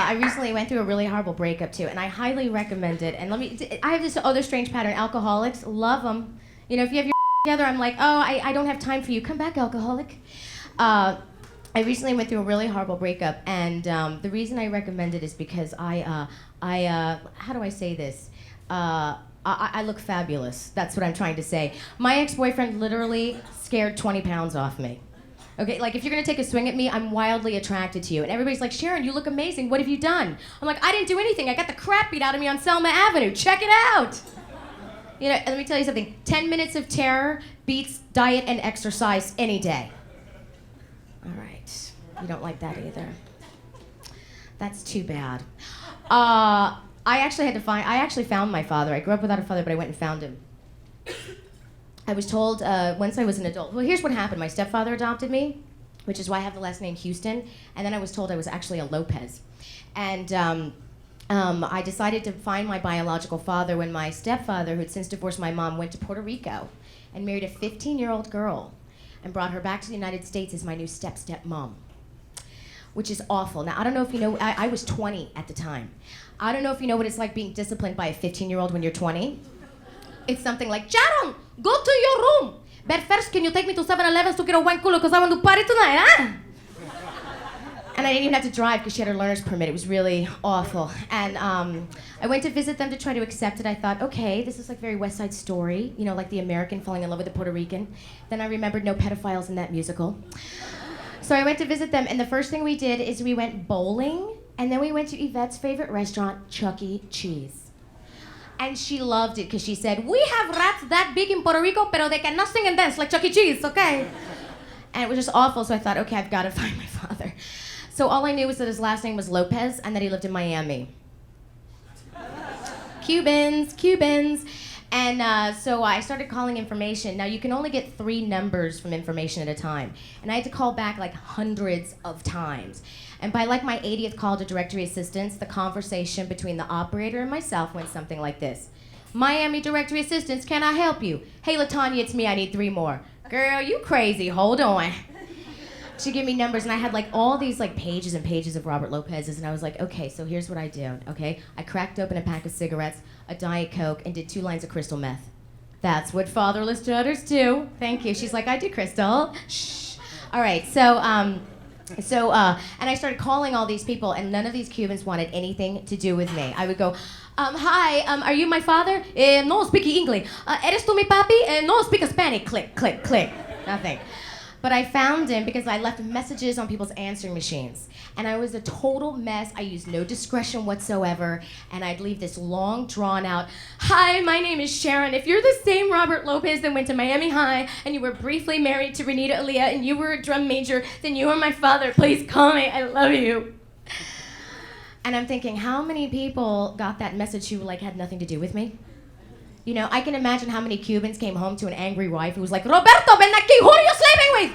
I recently went through a really horrible breakup too, and I highly recommend it. And I have this other strange pattern. Alcoholics love them. You know, if you have your together, I'm like, oh, I don't have time for you. Come back, alcoholic. I recently went through a really horrible breakup, and the reason I recommend it is because how do I say this? I look fabulous. That's what I'm trying to say. My ex-boyfriend literally scared 20 pounds off me. Okay, like if you're gonna take a swing at me, I'm wildly attracted to you. And everybody's like, Sharon, you look amazing. What have you done? I'm like, I didn't do anything. I got the crap beat out of me on Selma Avenue. Check it out. You know, let me tell you something. 10 minutes of terror beats diet and exercise any day. All right, you don't like that either. That's too bad. I actually found my father. I grew up without a father, but I went and found him. I was told once I was an adult, well, here's what happened. My stepfather adopted me, which is why I have the last name Houston, and then I was told I was actually a Lopez. And I decided to find my biological father when my stepfather, who had since divorced my mom, went to Puerto Rico and married a 15-year-old girl and brought her back to the United States as my new step-mom, which is awful. Now, I don't know if you know, I was 20 at the time. I don't know if you know what it's like being disciplined by a 15-year-old when you're 20. It's something like, Sharon, go to your room. But first, can you take me to 7-Eleven to get a wine cooler because I want to party tonight, huh? And I didn't even have to drive because she had her learner's permit. It was really awful. And I went to visit them to try to accept it. I thought, okay, this is like very West Side Story, you know, like the American falling in love with the Puerto Rican. Then I remembered no pedophiles in that musical. So I went to visit them, and the first thing we did is we went bowling, and then we went to Yvette's favorite restaurant, Chuck E. Cheese. And she loved it because she said, we have rats that big in Puerto Rico, pero they cannot sing and dance like Chuck E. Cheese, okay? And it was just awful, so I thought, okay, I've got to find my father. So all I knew was that his last name was Lopez and that he lived in Miami. Cubans. And so I started calling information. Now, you can only get 3 numbers from information at a time. And I had to call back like hundreds of times. And by like my 80th call to directory assistance, the conversation between the operator and myself went something like this. Miami directory assistance, can I help you? Hey, LaTanya, it's me, I need 3 more. Girl, you crazy, hold on. She gave me numbers, and I had like all these like pages and pages of Robert Lopez's, and I was like, okay, so here's what I did, okay? I cracked open a pack of cigarettes, a Diet Coke, and did 2 lines of crystal meth. That's what fatherless daughters do. Thank you. She's like, I do crystal. Shh. All right, and I started calling all these people, and none of these Cubans wanted anything to do with me. I would go, hi, are you my father? No speak English. Eres tú mi papi? No speak Spanish. Click, click, click. Nothing. But I found him because I left messages on people's answering machines. And I was a total mess. I used no discretion whatsoever. And I'd leave this long, drawn-out, hi, my name is Sharon. If you're the same Robert Lopez that went to Miami High and you were briefly married to Renita Aaliyah and you were a drum major, then you are my father. Please call me. I love you. And I'm thinking, how many people got that message who like had nothing to do with me? You know, I can imagine how many Cubans came home to an angry wife who was like, Roberto, ven aquí, who are you sleeping with?